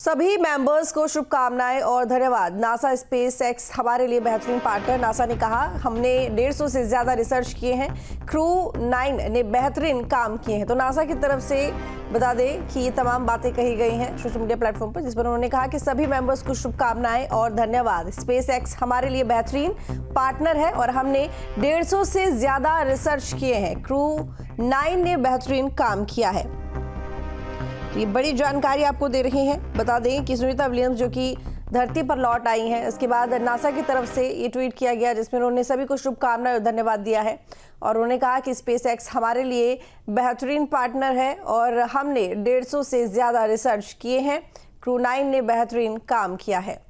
सभी मेंबर्स को शुभकामनाएं और धन्यवाद। नासा स्पेस एक्स हमारे लिए बेहतरीन पार्टनर। नासा ने कहा हमने 150 से ज्यादा रिसर्च किए हैं, क्रू 9 ने बेहतरीन काम किए हैं। तो नासा की तरफ से बता दें कि ये तमाम बातें कही गई हैं सोशल मीडिया प्लेटफॉर्म पर, जिस पर उन्होंने कहा कि सभी मेंबर्स को शुभकामनाएं और धन्यवाद। स्पेस एक्स हमारे लिए बेहतरीन पार्टनर है और हमने 150 से ज्यादा रिसर्च किए हैं, क्रू 9 ने बेहतरीन काम किया है। ये बड़ी जानकारी आपको दे रहे हैं। बता दें कि सुनीता विलियम्स जो कि धरती पर लौट आई हैं, इसके बाद नासा की तरफ से ये ट्वीट किया गया जिसमें उन्होंने सभी को शुभकामनाएं और धन्यवाद दिया है। और उन्होंने कहा कि स्पेस एक्स हमारे लिए बेहतरीन पार्टनर है और हमने 150 से ज़्यादा रिसर्च किए हैं, क्रू 9 ने बेहतरीन काम किया है।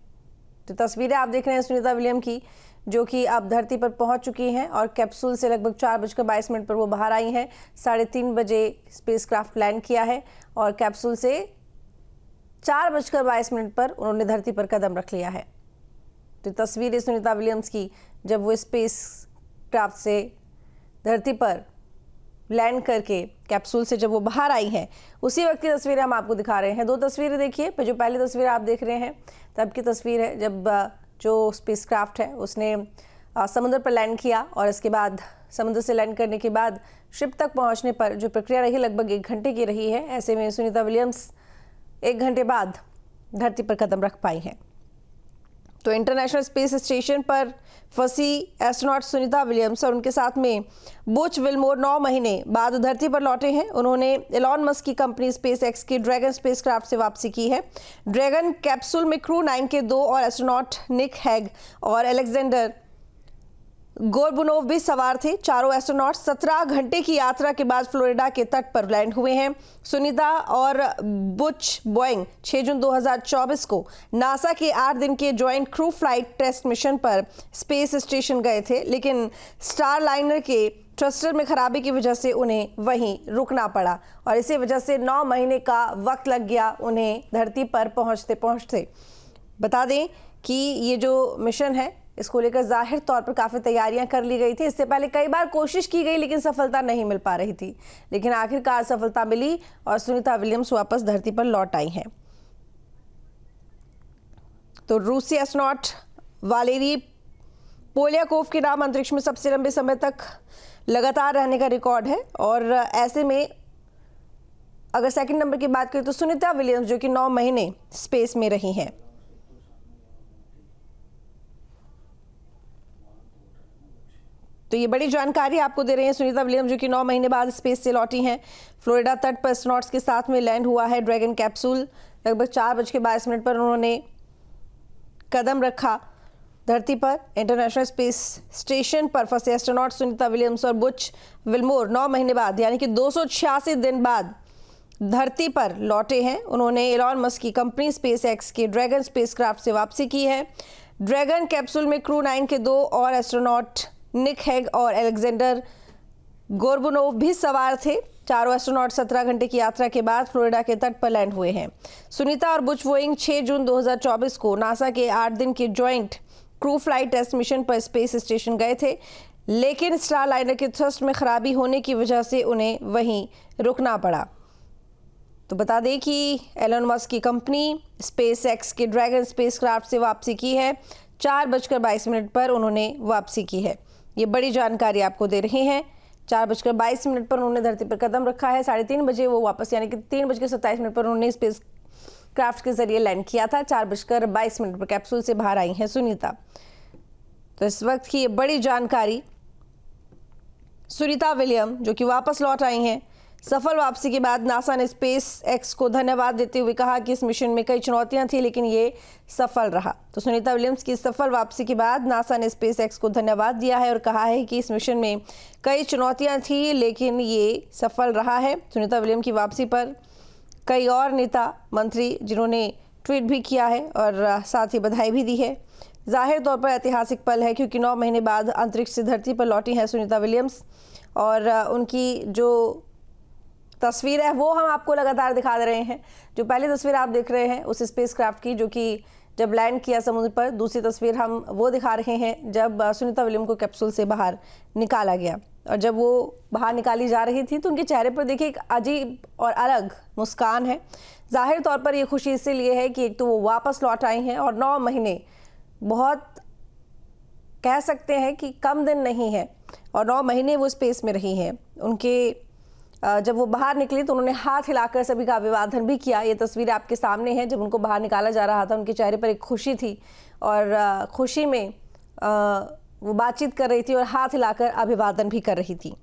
तो तस्वीरें आप देख रहे हैं सुनीता विलियम की, जो कि अब धरती पर पहुंच चुकी हैं और कैप्सूल से लगभग 4:22 पर वो बाहर आई हैं। 3:30 बजे स्पेसक्राफ्ट लैंड किया है और कैप्सूल से 4:22 पर उन्होंने धरती पर कदम रख लिया है। तो तस्वीरें सुनीता विलियम्स की जब वो स्पेसक्राफ्ट से धरती पर लैंड करके कैप्सूल से जब वो बाहर आई हैं, उसी वक्त की तस्वीरें हम आपको दिखा रहे हैं। दो तस्वीरें देखिए। जो पहली तस्वीर आप देख रहे हैं तब की तस्वीर है जब जो स्पेसक्राफ्ट है उसने समुद्र पर लैंड किया और इसके बाद समुद्र से लैंड करने के बाद शिप तक पहुंचने पर जो प्रक्रिया रही लगभग 1 घंटे की रही है। ऐसे में सुनीता विलियम्स 1 घंटे बाद धरती पर कदम रख पाई हैं। तो इंटरनेशनल स्पेस स्टेशन पर फंसी एस्ट्रोनॉट सुनीता विलियम्स और उनके साथ में बुच विल्मोर 9 महीने बाद धरती पर लौटे हैं। उन्होंने एलॉन मस्क की कंपनी स्पेस एक्स की ड्रैगन स्पेसक्राफ्ट से वापसी की है। ड्रैगन कैप्सूल में क्रू 9 के 2 और एस्ट्रोनॉट निक हैग और एलेक्जेंडर गोर्बुनोव भी सवार थे। चारों एस्ट्रोनॉट 17 घंटे की यात्रा के बाद फ्लोरिडा के तट पर लैंड हुए हैं। सुनीता और बुच बोइंग 6 जून 2024 को नासा के 8 दिन के joint crew flight test mission पर स्पेस स्टेशन गए थे, लेकिन स्टार लाइनर के थ्रस्टर में खराबी की वजह से उन्हें वहीं रुकना पड़ा और इसी वजह से 9 महीने का वक्त लग गया उन्हें धरती पर पहुंचते पहुंचते। बता दें कि ये जो मिशन है इसको लेकर जाहिर तौर पर काफ़ी तैयारियां कर ली गई थी। इससे पहले कई बार कोशिश की गई लेकिन सफलता नहीं मिल पा रही थी, लेकिन आखिरकार सफलता मिली और सुनीता विलियम्स वापस धरती पर लौट आई हैं। तो रूसी एस्ट्रोनॉट वालेरी पोलियाकोव के नाम अंतरिक्ष में सबसे लंबे समय तक लगातार रहने का रिकॉर्ड है और ऐसे में अगर सेकंड नंबर की बात करें तो सुनीता विलियम्स जो कि 9 महीने स्पेस में रही हैं। तो ये बड़ी जानकारी आपको दे रहे हैं। सुनीता विलियम्स जो कि 9 महीने बाद स्पेस से लौटी हैं। फ्लोरिडा तट पर एस्ट्रोनॉट्स के साथ में लैंड हुआ है ड्रैगन कैप्सूल। लगभग 4:22 पर उन्होंने कदम रखा धरती पर। इंटरनेशनल स्पेस स्टेशन पर फंसे एस्ट्रोनॉट सुनीता विलियम्स और बुच विल्मोर 9 महीने बाद यानी कि 286 दिन बाद धरती पर लौटे हैं। उन्होंने एलॉन मस्क की कंपनी स्पेस एक्स के ड्रैगन स्पेसक्राफ्ट से वापसी की है। ड्रैगन कैप्सूल में क्रू 9 के 2 और एस्ट्रोनॉट निक हैग और एलेक्जेंडर गोर्बुनोव भी सवार थे। चारों एस्ट्रोनॉट 17 घंटे की यात्रा के बाद फ्लोरिडा के तट पर लैंड हुए हैं। सुनीता और बुच बोइंग 6 जून 2024 को नासा के 8 दिन के joint crew flight test mission पर स्पेस स्टेशन गए थे, लेकिन स्टार लाइनर के थ्रस्ट में खराबी होने की वजह से उन्हें वहीं रुकना पड़ा। तो बता दें कि एलन मस्क की कंपनी स्पेस एक्स के ड्रैगन स्पेसक्राफ्ट से वापसी की है। 4:22 पर उन्होंने वापसी की है। ये बड़ी जानकारी आपको दे रहे हैं। 4:22 पर उन्होंने धरती पर कदम रखा है। 3:30 बजे वो वापस यानी कि 3:27 पर उन्होंने स्पेस क्राफ्ट के जरिए लैंड किया था। 4:22 पर कैप्सूल से बाहर आई हैं सुनीता। तो इस वक्त की ये बड़ी जानकारी सुनीता विलियम जो कि वापस लौट आई हैं। सफल वापसी के बाद नासा ने स्पेस एक्स को धन्यवाद देते हुए कहा कि इस मिशन में कई चुनौतियां थी लेकिन ये सफल रहा। तो सुनीता विलियम्स की सफल वापसी के बाद नासा ने स्पेस एक्स को धन्यवाद दिया है और कहा है कि इस मिशन में कई चुनौतियां थी लेकिन ये सफल रहा है। सुनीता विलियम की वापसी पर कई और नेता मंत्री जिन्होंने ट्वीट भी किया है और साथ ही बधाई भी दी है। जाहिर तौर पर ऐतिहासिक पल है क्योंकि 9 महीने बाद अंतरिक्ष से धरती पर लौटी हैं सुनीता विलियम्स और उनकी जो तस्वीर है वो हम आपको लगातार दिखा दे रहे हैं। जो पहली तस्वीर आप देख रहे हैं उस स्पेसक्राफ्ट की जो कि जब लैंड किया समुद्र पर, दूसरी तस्वीर हम वो दिखा रहे हैं जब सुनीता विलियम को कैप्सूल से बाहर निकाला गया। और जब वो बाहर निकाली जा रही थी तो उनके चेहरे पर देखिए एक अजीब और अलग मुस्कान है। जाहिर तौर पर ये खुशी इसीलिए है कि एक तो वो वापस लौट आई हैं और 9 महीने बहुत कह सकते हैं कि कम दिन नहीं है, और 9 महीने वो स्पेस में रही हैं। उनके जब वो बाहर निकली तो उन्होंने हाथ हिलाकर सभी का अभिवादन भी किया। ये तस्वीर आपके सामने है। जब उनको बाहर निकाला जा रहा था उनके चेहरे पर एक खुशी थी और खुशी में वो बातचीत कर रही थी और हाथ हिलाकर अभिवादन भी कर रही थी।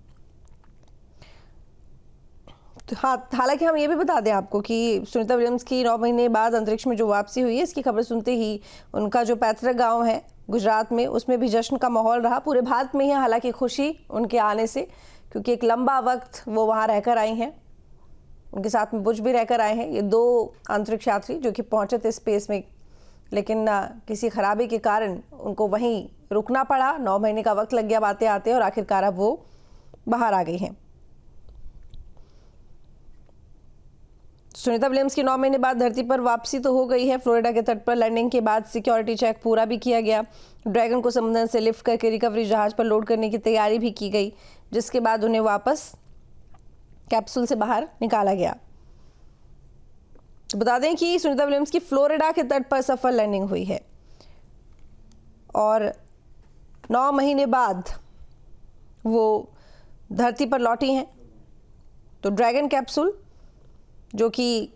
तो हालांकि हम ये भी बता दें आपको कि सुनीता विलियम्स की 9 महीने बाद अंतरिक्ष में जो वापसी हुई है, इसकी खबर सुनते ही उनका जो पैतृक गांव है गुजरात में, उसमें भी जश्न का माहौल रहा। पूरे भारत में ही हालांकि खुशी उनके आने से, क्योंकि एक लंबा वक्त वो वहाँ रहकर आई हैं, उनके साथ में बुश भी रहकर आए हैं। ये 2 अंतरिक्ष यात्री जो कि पहुँचे थे स्पेस में, लेकिन किसी खराबी के कारण उनको वहीं रुकना पड़ा। 9 महीने का वक्त लग गया आते आते और आखिरकार अब वो बाहर आ गई हैं। सुनीता विलियम्स की 9 महीने बाद धरती पर वापसी तो हो गई है। फ्लोरिडा के तट पर लैंडिंग के बाद सिक्योरिटी चेक पूरा भी किया गया। ड्रैगन को समुद्र से लिफ्ट करके रिकवरी जहाज पर लोड करने की तैयारी भी की गई, जिसके बाद उन्हें वापस कैप्सूल से बाहर निकाला गया। तो बता दें कि सुनीता विलियम्स की फ्लोरिडा के तट पर सफल लैंडिंग हुई है और 9 महीने बाद वो धरती पर लौटी हैं। तो ड्रैगन कैप्सूल जो कि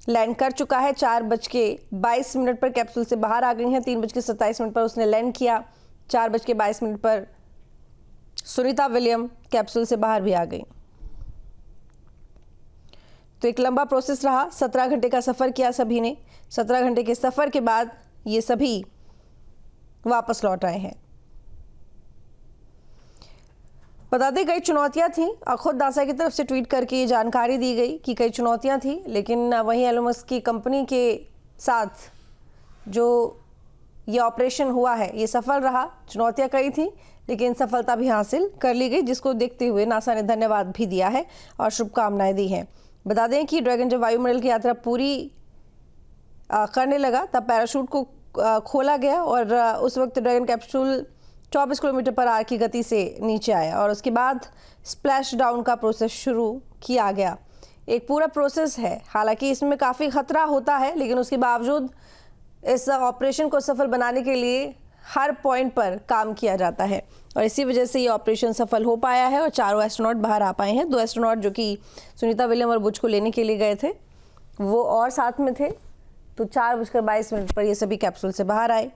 लैंड कर चुका है, 4:22 पर कैप्सूल से बाहर आ गई हैं। 3:27 पर उसने लैंड किया। 4:22 पर सुनीता विलियम कैप्सूल से बाहर भी आ गई। तो एक लंबा प्रोसेस रहा। 17 घंटे का सफ़र किया सभी ने। 17 घंटे के सफ़र के बाद ये सभी वापस लौट आए हैं। बता दें कई चुनौतियां थीं और खुद नासा की तरफ से ट्वीट करके ये जानकारी दी गई कि कई चुनौतियां थीं, लेकिन वहीं एलन मस्क की कंपनी के साथ जो ये ऑपरेशन हुआ है ये सफल रहा। चुनौतियां कई थीं लेकिन सफलता भी हासिल कर ली गई, जिसको देखते हुए नासा ने धन्यवाद भी दिया है और शुभकामनाएं दी हैं। बता दें कि ड्रैगन जब वायुमंडल की यात्रा पूरी करने लगा तब पैराशूट को खोला गया और उस वक्त dragon capsule 24 kilometre per hour की गति से नीचे आया और उसके बाद स्प्लैश डाउन का प्रोसेस शुरू किया गया। एक पूरा प्रोसेस है, हालांकि इसमें काफ़ी खतरा होता है, लेकिन उसके बावजूद इस ऑपरेशन को सफल बनाने के लिए हर पॉइंट पर काम किया जाता है और इसी वजह से ये ऑपरेशन सफल हो पाया है और 4 एस्ट्रोनॉट बाहर आ पाए हैं। 2 एस्ट्रोनॉट जो कि सुनीता विलियम और बुच को लेने के लिए गए थे वो और साथ में थे। तो 4:22 पर ये सभी कैप्सूल से बाहर आए।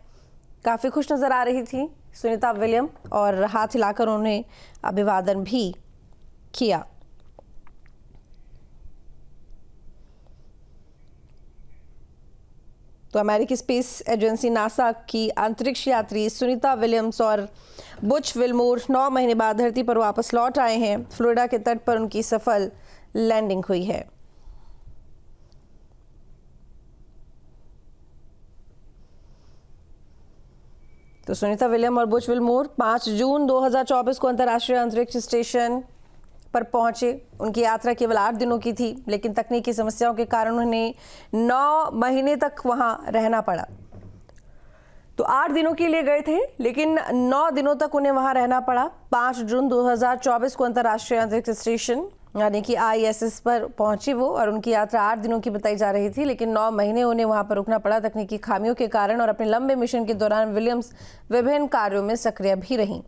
काफ़ी खुश नज़र आ रही थी सुनीता विलियम और हाथ हिलाकर उन्हें अभिवादन भी किया। तो अमेरिकी स्पेस एजेंसी नासा की अंतरिक्ष यात्री सुनीता विलियम्स और बुच विल्मोर 9 महीने बाद धरती पर वापस लौट आए हैं। फ्लोरिडा के तट पर उनकी सफल लैंडिंग हुई है। तो सुनीता विलियम और बुच विल्मोर 5 जून 2024 को अंतर्राष्ट्रीय अंतरिक्ष स्टेशन पर पहुंचे। उनकी यात्रा केवल 8 दिनों की थी, लेकिन तकनीकी समस्याओं के कारण उन्हें 9 महीने तक वहां रहना पड़ा। तो 8 दिनों के लिए गए थे, लेकिन 9 दिनों तक उन्हें वहां रहना पड़ा। 5 जून 2024 को अंतर्राष्ट्रीय अंतरिक्ष स्टेशन यानी कि ISS पर पहुंची वो और उनकी यात्रा 8 दिनों की बताई जा रही थी, लेकिन 9 महीने उन्हें वहां पर रुकना पड़ा तकनीकी खामियों के कारण। और अपने लंबे मिशन के दौरान विलियम्स विभिन्न कार्यों में सक्रिय भी रहीं।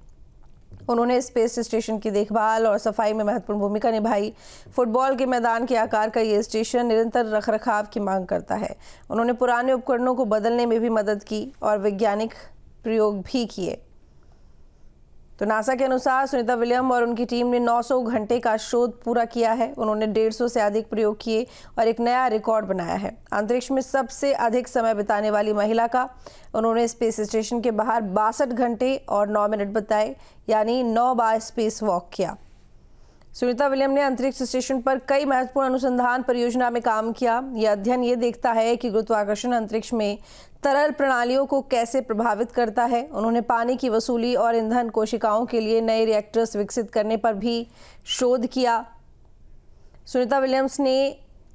उन्होंने स्पेस स्टेशन की देखभाल और सफाई में महत्वपूर्ण भूमिका निभाई। फुटबॉल के मैदान के आकार का ये स्टेशन निरंतर रखरखाव की मांग करता है। उन्होंने पुराने उपकरणों को बदलने में भी मदद की और वैज्ञानिक प्रयोग भी किए। तो नासा के अनुसार सुनीता विलियम और उनकी टीम ने 900 घंटे का शोध पूरा किया है। उन्होंने 150 से अधिक प्रयोग किए और एक नया रिकॉर्ड बनाया है। अंतरिक्ष में सबसे अधिक समय बिताने वाली महिला का उन्होंने स्पेस स्टेशन के बाहर 62 घंटे और 9 मिनट बताए, यानी 9 बार स्पेस वॉक किया। सुनीता विलियम ने अंतरिक्ष स्टेशन पर कई महत्वपूर्ण अनुसंधान परियोजना में काम किया। यह अध्ययन ये देखता है कि गुरुत्वाकर्षण अंतरिक्ष में तरल प्रणालियों को कैसे प्रभावित करता है। उन्होंने पानी की वसूली और ईंधन कोशिकाओं के लिए नए रिएक्टर्स विकसित करने पर भी शोध किया। सुनीता विलियम्स ने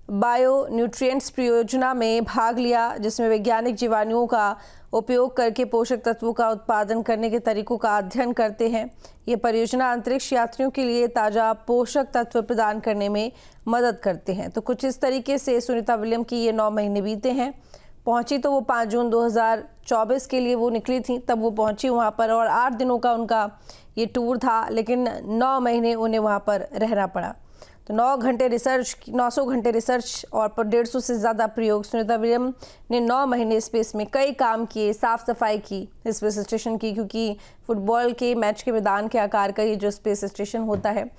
बायो न्यूट्रिएंट्स परियोजना में भाग लिया, जिसमें वैज्ञानिक जीवाणुओं का उपयोग करके पोषक तत्वों का उत्पादन करने के तरीकों का अध्ययन करते हैं। ये परियोजना अंतरिक्ष यात्रियों के लिए ताज़ा पोषक तत्व प्रदान करने में मदद करते हैं। तो कुछ इस तरीके से सुनीता विलियम की ये 9 महीने बीते हैं। पहुंची तो वो 5 जून 2024 के लिए वो निकली थी, तब वो पहुंची वहां पर और 8 दिनों का उनका ये टूर था, लेकिन 9 महीने उन्हें वहां पर रहना पड़ा। तो 900 घंटे रिसर्च और 150 से ज़्यादा प्रयोग। सुनीता विलियम ने 9 महीने स्पेस में कई काम किए, साफ सफाई की स्पेस स्टेशन की, क्योंकि फुटबॉल के मैच के मैदान के आकार का ये जो स्पेस स्टेशन होता है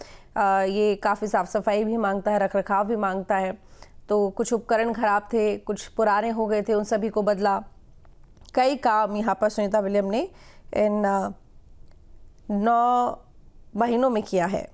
ये काफ़ी साफ सफाई भी मांगता है, रखरखाव भी मांगता है। तो कुछ उपकरण खराब थे, कुछ पुराने हो गए थे, उन सभी को बदला। कई काम यहाँ पर सुनीता विलियम ने इन 9 महीनों में किया है।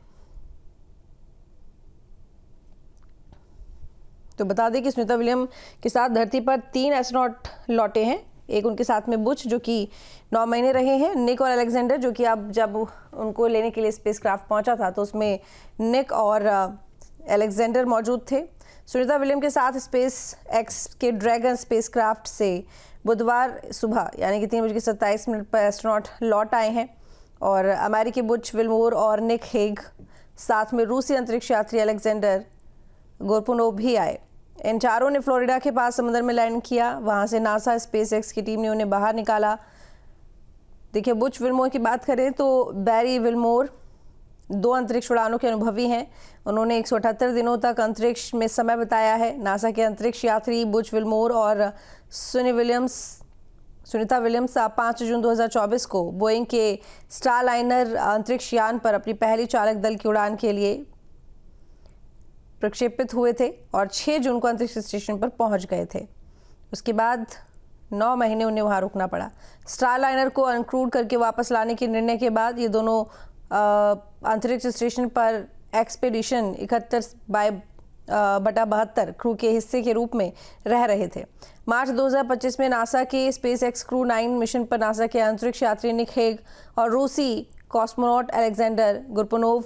तो बता दें कि सुनीता विलियम के साथ धरती पर 3 एस्ट्रोनॉट लौटे हैं। एक उनके साथ में बुच, जो कि 9 महीने रहे हैं, निक और अलेक्जेंडर, जो कि अब जब उनको लेने के लिए स्पेसक्राफ्ट पहुंचा था तो उसमें निक और अलेक्जेंडर मौजूद थे। सुनीता विलियम के साथ स्पेस एक्स के ड्रैगन स्पेसक्राफ्ट से बुधवार सुबह यानी कि 3:27 पर एस्ट्रोनॉट लौट आए हैं और अमेरिकी बुच विल्मोर और निक हेग, साथ में रूसी अंतरिक्ष यात्री अलेक्जेंडर गोर्पुनोव भी आए। इन चारों ने फ्लोरिडा के पास समुद्र में लैंड किया। वहां से नासा स्पेस एक्स की टीम ने उन्हें बाहर निकाला। देखिए, बुच विल्मोर की बात करें तो बैरी विल्मोर 2 अंतरिक्ष उड़ानों के अनुभवी हैं। उन्होंने 178 दिनों तक अंतरिक्ष में समय बिताया है। नासा के अंतरिक्ष यात्री बुच विल्मोर और सुनीता विलियम्स 5 जून 2024 को बोइंग के स्टारलाइनर अंतरिक्ष यान पर अपनी पहली चालक दल की उड़ान के लिए प्रक्षेपित हुए थे और 6 जून को अंतरिक्ष स्टेशन पर पहुंच गए थे। उसके बाद 9 महीने उन्हें वहां रुकना पड़ा। स्टारलाइनर को अनक्रूड करके वापस लाने के निर्णय के बाद ये दोनों अंतरिक्ष स्टेशन पर एक्सपेडिशन 71/72 क्रू के हिस्से के रूप में रह रहे थे। मार्च 2025 में नासा के स्पेस एक्स क्रू 9 मिशन पर नासा के अंतरिक्ष यात्री निक हेग और रूसी कॉस्मोनॉट अलेक्जेंडर गोर्पुनोव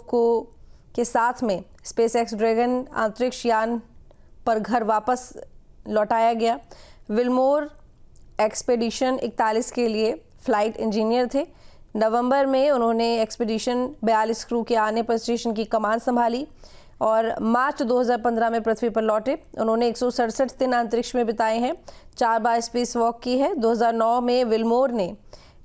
के साथ में स्पेस एक्स ड्रैगन अंतरिक्ष यान पर घर वापस लौटाया गया। विल्मोर एक्सपेडिशन 41 के लिए फ्लाइट इंजीनियर थे। नवंबर में उन्होंने एक्सपेडिशन 42 क्रू के आने पर स्टेशन की कमान संभाली और मार्च 2015 में पृथ्वी पर लौटे। उन्होंने 167 दिन अंतरिक्ष में बिताए हैं, 4 बार स्पेस वॉक की है। 2009 में विल्मोर ने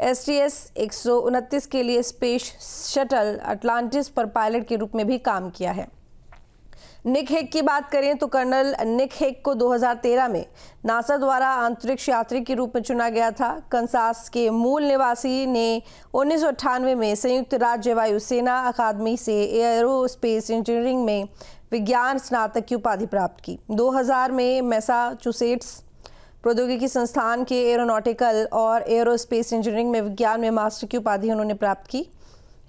STS-129 के लिए स्पेस शटल अटलांटिस पर पायलट के रूप में भी काम किया है। निक हेग की बात करें तो कर्नल निक हेग को 2013 में नासा द्वारा अंतरिक्ष यात्री के रूप में चुना गया था। कंसास के मूल निवासी ने 1998 में संयुक्त राज्य वायुसेना अकादमी से एयरोस्पेस इंजीनियरिंग में विज्ञान स्नातक की उपाधि प्राप्त की। 2000 में मैसाचुसेट्स प्रौद्योगिकी संस्थान के एरोनॉटिकल और एरोस्पेस इंजीनियरिंग में विज्ञान में मास्टर की उपाधि उन्होंने प्राप्त की।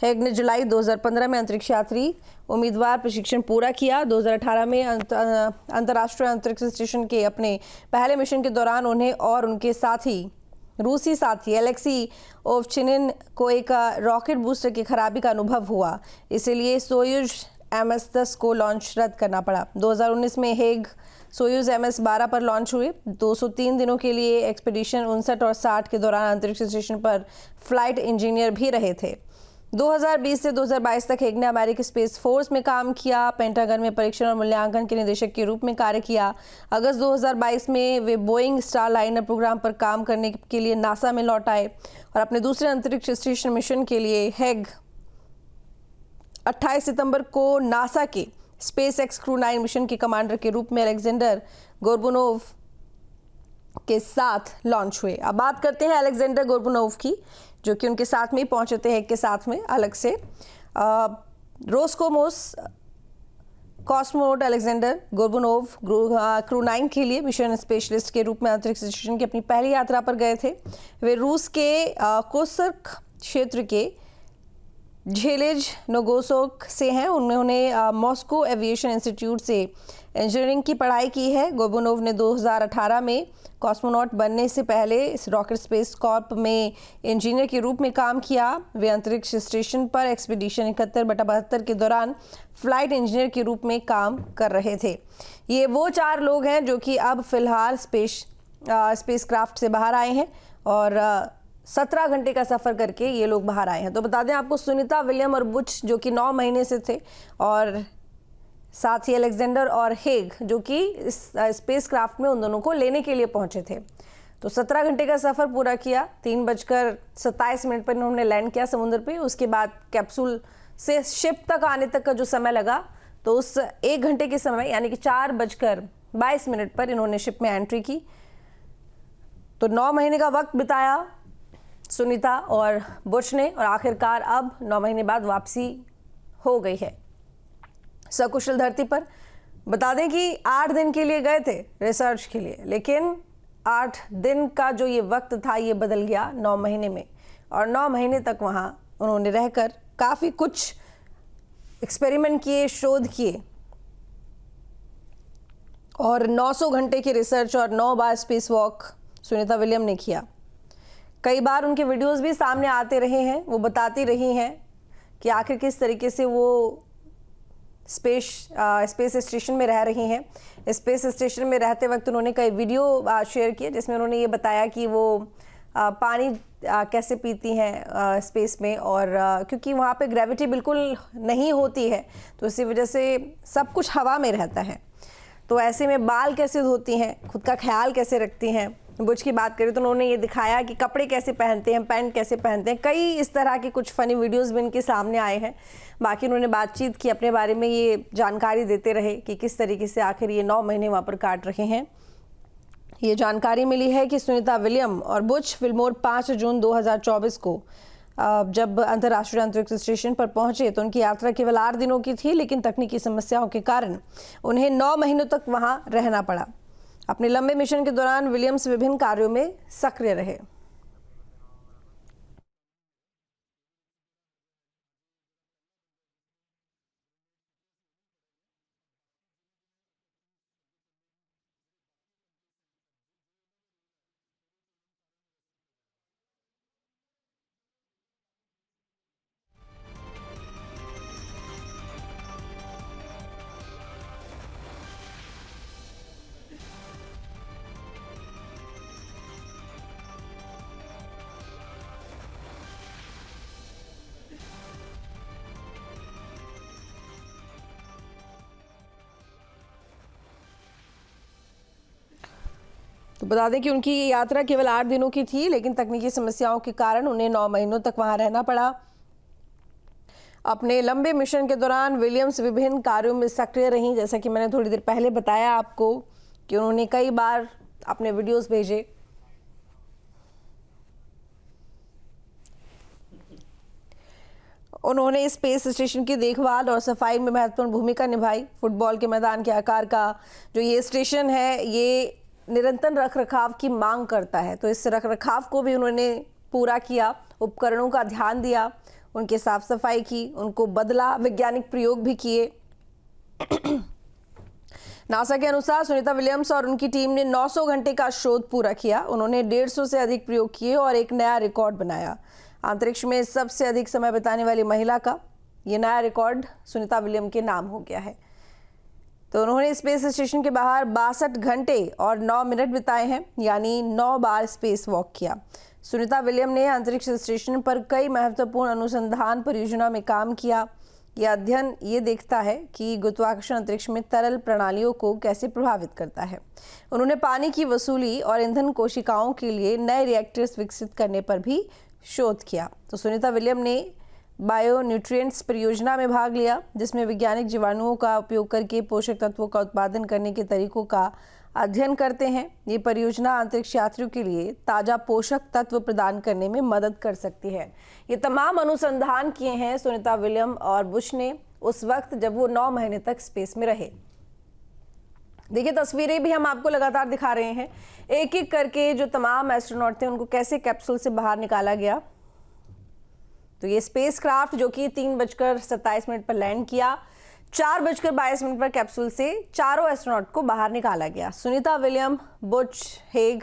हेग ने जुलाई 2015 में अंतरिक्ष यात्री उम्मीदवार प्रशिक्षण पूरा किया। 2018 में अंतर्राष्ट्रीय अंतरिक्ष स्टेशन के अपने पहले मिशन के दौरान उन्हें और उनके रूसी साथी एलेक्सी ओवचिनिन को एक रॉकेट बूस्टर की खराबी का अनुभव हुआ, इसलिए सोयूज MS-10 को लॉन्च रद्द करना पड़ा। 2019 में हेग सोयूज MS-12 पर लॉन्च हुए। 203 दिनों के लिए एक्सपेडिशन 59 और 60 के दौरान अंतरिक्ष स्टेशन पर फ्लाइट इंजीनियर भी रहे थे। 2020 से 2022 तक हेग ने अमेरिकी स्पेस फोर्स में काम किया। पेंटागन में परीक्षण और मूल्यांकन के निदेशक के रूप में कार्य किया। अगस्त 2022 में वे बोइंग स्टारलाइनर प्रोग्राम पर काम करने के लिए नासा में लौट आए और अपने दूसरे अंतरिक्ष स्टेशन मिशन के लिए हेग 28 सितंबर को नासा के स्पेस एक्स क्रू 9 मिशन के कमांडर के रूप में अलेक्जेंडर गोर्बुनोव के साथ लॉन्च हुए। अब बात करते हैं अलेक्जेंडर गोर्बुनोव की, जो कि उनके साथ में ही पहुंचे थे हेग के साथ में अलग से। रोस्कोमोस कॉस्मोनॉट अलेक्जेंडर गोर्बुनोव क्रू 9 के लिए मिशन स्पेशलिस्ट के रूप में अंतरिक्ष स्टेशन की अपनी पहली यात्रा पर गए थे। वे रूस के कोसर्क क्षेत्र के झेलेज नोगोसोक से हैं। उन्होंने मॉस्को एविएशन इंस्टीट्यूट से इंजीनियरिंग की पढ़ाई की है। गोबुनोव ने 2018 में कॉस्मोनॉट बनने से पहले इस रॉकेट स्पेस कॉर्प में इंजीनियर के रूप में काम किया। वे अंतरिक्ष स्टेशन पर एक्सपीडिशन 71/72 के दौरान फ्लाइट इंजीनियर के रूप में काम कर रहे थे। ये वो 4 लोग हैं जो कि अब फिलहाल स्पेसक्राफ्ट से बाहर आए हैं और 17 घंटे का सफ़र करके ये लोग बाहर आए हैं। तो बता दें आपको, सुनीता विलियम और बुच जो कि 9 महीने से थे, और साथ ही अलेक्जेंडर और हेग जो कि इस स्पेसक्राफ्ट में उन दोनों को लेने के लिए पहुंचे थे। तो 17 घंटे का सफ़र पूरा किया। 3:27 पर इन्होंने लैंड किया समुद्र पे। उसके बाद कैप्सूल से शिप तक आने तक का जो समय लगा, तो उस 1 घंटे के समय यानी कि 4:22 पर इन्होंने शिप में एंट्री की। तो 9 महीने का वक्त बिताया सुनीता और बुच ने, और आखिरकार अब 9 महीने बाद वापसी हो गई है सकुशल धरती पर। बता दें कि 8 दिन के लिए गए थे रिसर्च के लिए, लेकिन 8 दिन का जो ये वक्त था ये बदल गया 9 महीने में, और 9 महीने तक वहाँ उन्होंने रहकर काफ़ी कुछ एक्सपेरिमेंट किए, शोध किए, और 900 घंटे की रिसर्च और 9 बार स्पेस वॉक सुनीता विलियम ने किया। कई बार उनके वीडियोस भी सामने आते रहे हैं। वो बताती रही हैं कि आखिर किस तरीके से वो स्पेस स्टेशन में रह रही हैं। स्पेस स्टेशन में रहते वक्त उन्होंने कई वीडियो शेयर किए जिसमें उन्होंने ये बताया कि वो पानी कैसे पीती हैं स्पेस में, और क्योंकि वहाँ पे ग्रेविटी बिल्कुल नहीं होती है तो इसी वजह से सब कुछ हवा में रहता है। तो ऐसे में बाल कैसे धोती हैं, खुद का ख्याल कैसे रखती हैं। बुच की बात करें तो उन्होंने ये दिखाया कि कपड़े कैसे पहनते हैं, पैंट कैसे पहनते हैं। कई इस तरह के कुछ फ़नी वीडियोस भी इनके सामने आए हैं। बाकी उन्होंने बातचीत की, अपने बारे में ये जानकारी देते रहे कि किस तरीके से आखिर ये 9 महीने वहाँ पर काट रहे हैं। ये जानकारी मिली है कि सुनीता विलियम और बुच फिल्मोर 5 जून 2024 को जब अंतर्राष्ट्रीय अंतरिक्ष स्टेशन पर पहुंचे तो उनकी यात्रा केवल 8 दिनों की थी, लेकिन तकनीकी समस्याओं के कारण उन्हें 9 महीनों तक वहां रहना पड़ा। अपने लंबे मिशन के दौरान विलियम्स विभिन्न कार्यों में सक्रिय रहे। तो बता दें कि उनकी ये यात्रा केवल 8 दिनों की थी, लेकिन तकनीकी समस्याओं के कारण उन्हें 9 महीनों तक वहां रहना पड़ा। अपने लंबे मिशन के दौरान विलियम्स विभिन्न कार्यों में सक्रिय रहीं, जैसा कि मैंने थोड़ी देर पहले बताया आपको कि उन्होंने कई बार अपने वीडियोस भेजे। उन्होंने स्पेस स्टेशन की देखभाल और सफाई में महत्वपूर्ण भूमिका निभाई। फुटबॉल के मैदान के आकार का जो ये स्टेशन है, ये निरंतर रखरखाव की मांग करता है, तो इस रखरखाव को भी उन्होंने पूरा किया। उपकरणों का ध्यान दिया, उनकी साफ सफाई की, उनको बदला, वैज्ञानिक प्रयोग भी किए। नासा के अनुसार सुनीता विलियम्स और उनकी टीम ने 900 घंटे का शोध पूरा किया। उन्होंने 150 से अधिक प्रयोग किए और एक नया रिकॉर्ड बनाया। अंतरिक्ष में सबसे अधिक समय बिताने वाली महिला का ये नया रिकॉर्ड सुनीता विलियम के नाम हो गया है। तो उन्होंने स्पेस स्टेशन के बाहर 62 घंटे और 9 मिनट बिताए हैं, यानी 9 बार स्पेस वॉक किया। सुनीता विलियम ने अंतरिक्ष स्टेशन पर कई महत्वपूर्ण अनुसंधान परियोजना में काम किया। यह अध्ययन ये देखता है कि गुरुत्वाकर्षण अंतरिक्ष में तरल प्रणालियों को कैसे प्रभावित करता है। उन्होंने पानी की वसूली और ईंधन कोशिकाओं के लिए नए रिएक्टर्स विकसित करने पर भी शोध किया। तो सुनीता विलियम ने बायो न्यूट्रिएंट्स परियोजना में भाग लिया, जिसमें वैज्ञानिक जीवाणुओं का उपयोग करके पोषक तत्वों का उत्पादन करने के तरीकों का अध्ययन करते हैं। ये परियोजना अंतरिक्ष यात्रियों के लिए ताज़ा पोषक तत्व प्रदान करने में मदद कर सकती है। ये तमाम अनुसंधान किए हैं सुनीता विलियम और बुश ने उस वक्त जब वो 9 महीने तक स्पेस में रहे। देखिए, तस्वीरें भी हम आपको लगातार दिखा रहे हैं, एक एक करके जो तमाम एस्ट्रोनॉट थे उनको कैसे कैप्सूल से बाहर निकाला गया। तो ये स्पेसक्राफ्ट जो कि 3:27 पर लैंड किया, 4:22 पर कैप्सूल से चारों एस्ट्रोनॉट को बाहर निकाला गया। सुनीता विलियम, बुच हेग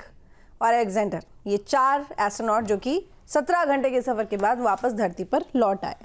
और अलेक्जेंडर, ये 4 एस्ट्रोनॉट जो कि 17 घंटे के सफर के बाद वापस धरती पर लौट आए।